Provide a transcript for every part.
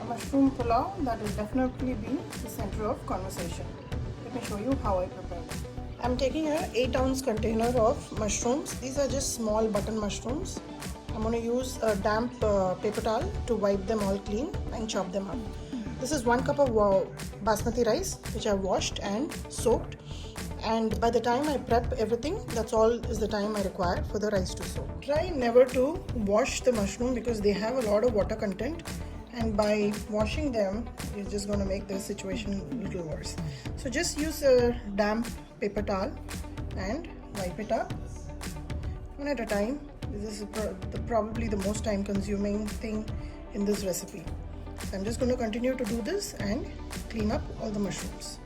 a mushroom pulao that will definitely be the center of conversation. Let me show you how I prepare it. I'm taking a 8-ounce container of mushrooms. These are just small button mushrooms. I'm going to use a damp paper towel to wipe them all clean and chop them up. This is 1 cup of basmati rice which I've washed and soaked. And by the time I prep everything, that's all is the time I require for the rice to soak. Try never to wash the mushroom because they have a lot of water content, and by washing them, it's just going to make the situation a little worse. So just use a damp paper towel and wipe it up one at a time. This is probably the most time consuming thing in this recipe. So I'm just going to continue to do this and clean up all the mushrooms.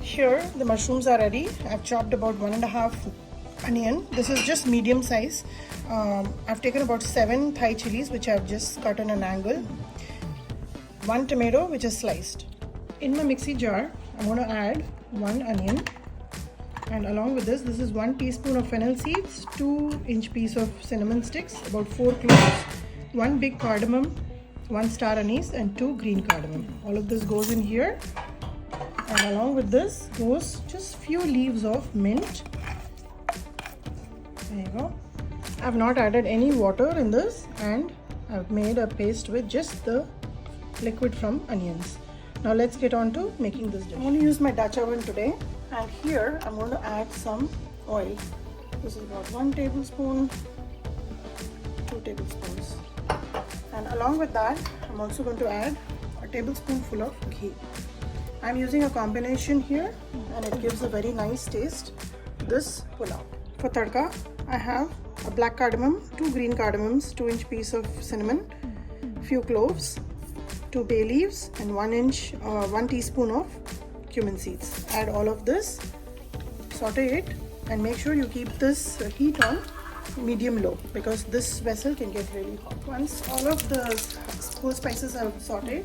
Here the mushrooms are ready. I've chopped about 1.5 onion. This is just medium size. I've taken about 7 Thai chilies which I've just cut in an angle. 1 tomato which is sliced. In my mixie jar, I'm going to add 1 onion, and along with this is 1 teaspoon of fennel seeds, 2-inch piece of cinnamon sticks, about 4 cloves, 1 big cardamom, 1 star anise, and 2 green cardamom. All of this goes in here. And along with this goes just few leaves of mint. There you go. I've not added any water in this, and I've made a paste with just the liquid from onions. Now let's get on to making this dish. I'm going to use my Dutch oven today, and here I'm going to add some oil. This is about 1 tablespoon, 2 tablespoons. And along with that, I'm also going to add a tablespoonful of ghee. I'm using a combination here, and it gives a very nice taste to this pulao. For tadka, I have a black cardamom, 2 green cardamoms, 2-inch piece of cinnamon, few cloves, 2 bay leaves, and 1 teaspoon of cumin seeds. Add all of this, saute it, and make sure you keep this heat on medium-low because this vessel can get really hot. Once all of the whole spices are sauteed,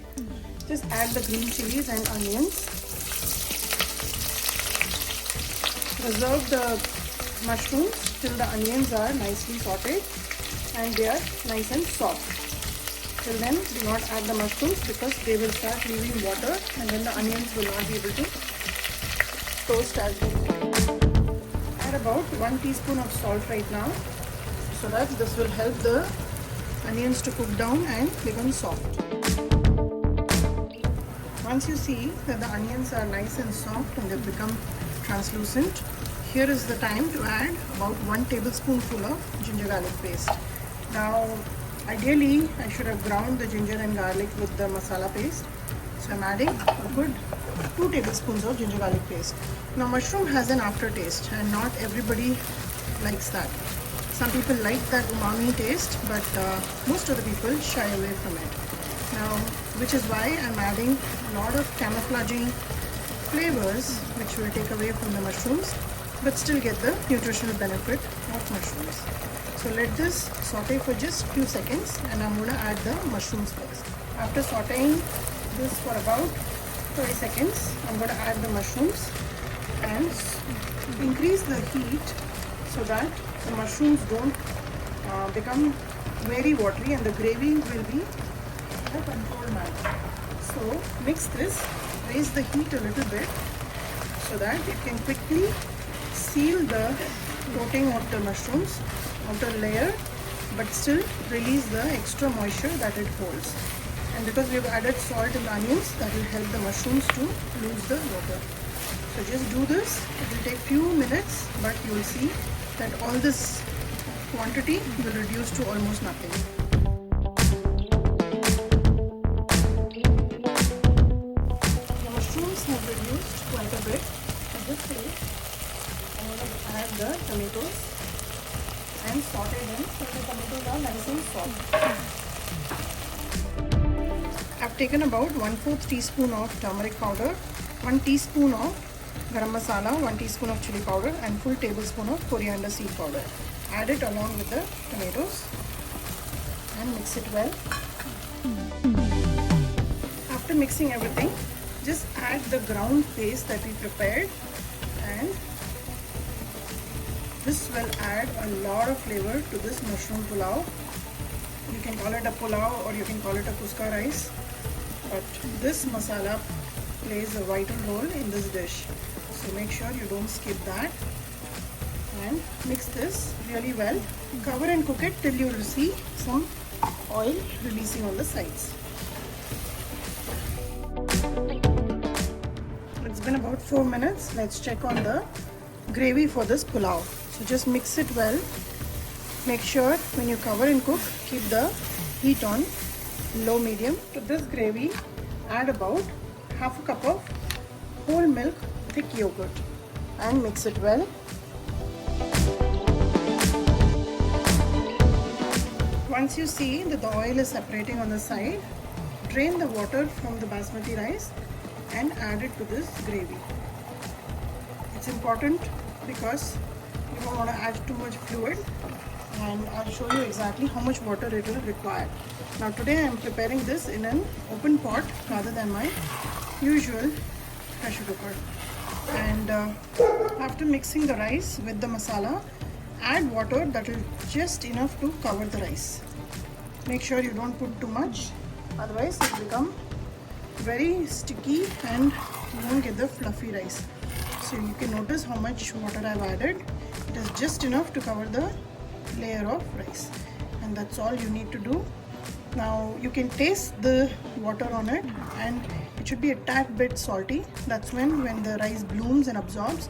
just add the green chilies and onions. Reserve the mushrooms till the onions are nicely sauteed and they are nice and soft. Till then, do not add the mushrooms because they will start leaving water, and then the onions will not be able to toast as they should. Add about 1 teaspoon of salt right now, so that this will help the onions to cook down and become soft. Once you see that the onions are nice and soft and they've become translucent, here is the time to add about 1 tablespoonful of ginger garlic paste. Now, ideally, I should have ground the ginger and garlic with the masala paste. So I'm adding a good 2 tablespoons of ginger garlic paste. Now, mushroom has an aftertaste, and not everybody likes that. Some people like that umami taste, but most of the people shy away from it. Now, which is why I'm adding a lot of camouflaging flavors which will take away from the mushrooms but still get the nutritional benefit of mushrooms. So let this saute for just few seconds, and I'm going to add the mushrooms first. After sauteing this for about 30 seconds, I'm going to add the mushrooms and increase the heat so that the mushrooms don't become very watery and the gravy will be a controlled manner. So mix this, raise the heat a little bit so that it can quickly seal the coating of the mushrooms, outer layer, but still release the extra moisture that it holds. And because we have added salt in the onions, that will help the mushrooms to lose the water. So just do this. It will take few minutes, but you will see that all this quantity will reduce to almost nothing. The mushrooms have reduced quite a bit. At this stage, I'm going to add the tomatoes and saute them so the tomatoes are nice and soft. I've taken about 1/4 teaspoon of turmeric powder, 1 teaspoon of garam masala, 1 teaspoon of chili powder, and full tablespoon of coriander seed powder. Add it along with the tomatoes and mix it well. After mixing everything, just add the ground paste that we prepared and This will add a lot of flavor to this mushroom pulao. You can call it a pulao or you can call it a kuska rice, but this masala plays a vital role in this dish. So make sure you don't skip that and mix this really well. Cover and cook it till you will see some oil releasing on the sides. It's been about 4 minutes. Let's check on the gravy for this pulao. So just mix it well. Make sure when you cover and cook, keep the heat on low medium. To this gravy, add about half a cup of whole milk thick yogurt and mix it well. Once you see that the oil is separating on the side, drain the water from the basmati rice and add it to this gravy. It's important because you don't want to add too much fluid, and I'll show you exactly how much water it will require. Now today I am preparing this in an open pot rather than my usual pressure cooker. And after mixing the rice with the masala, add water that will just enough to cover the rice. Make sure you don't put too much, otherwise it will become very sticky and you won't get the fluffy rice. So you can notice how much water I've added. It is just enough to cover the layer of rice, and that's all you need to do. Now you can taste the water on it, and it should be a tad bit salty. That's when the rice blooms and absorbs,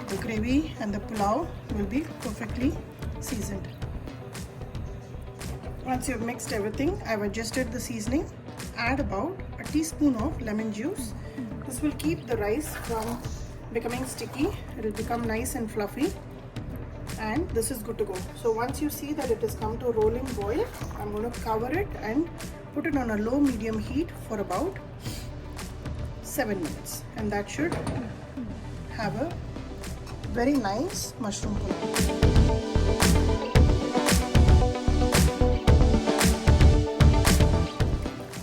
the gravy and the pulao will be perfectly seasoned. Once you've mixed everything, I've adjusted the seasoning. Add about a teaspoon of lemon juice. This will keep the rice from becoming sticky. It will become nice and fluffy, and this is good to go. So once you see that it has come to a rolling boil, I'm going to cover it and put it on a low medium heat for about 7 minutes, and that should have a very nice mushroom pulao.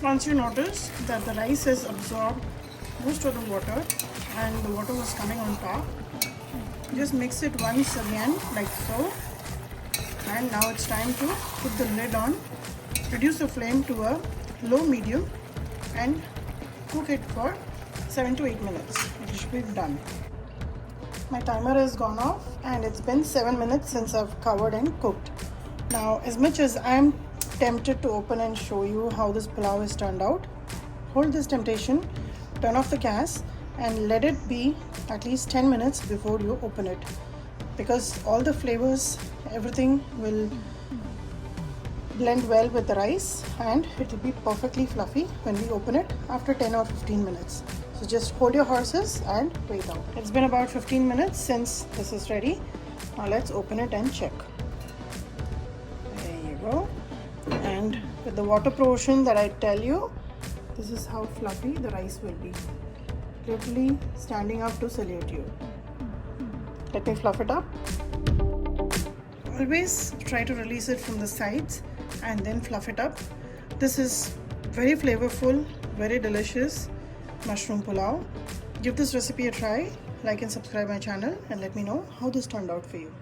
Once you notice that the rice has absorbed most of the water and the water was coming on top, just mix it once again like so, and now it's time to put the lid on. Reduce the flame to a low medium and cook it for 7 to 8 minutes. It should be done. My timer has gone off and it's been 7 minutes since I've covered and cooked. Now, as much as I'm tempted to open and show you how this pulao has turned out, hold this temptation, turn off the gas and let it be at least 10 minutes before you open it, because all the flavors, everything will blend well with the rice and it will be perfectly fluffy when we open it after 10 or 15 minutes. So just hold your horses and wait out. It's been about 15 minutes since this is ready. Now let's open it and check. There you go. And with the water proportion that I tell you, this is how fluffy the rice will be. Literally standing up to salute you. Let me fluff it up. Always try to release it from the sides and then fluff it up. This is very flavorful, very delicious mushroom pulao. Give this recipe a try, like and subscribe my channel, and let me know how this turned out for you.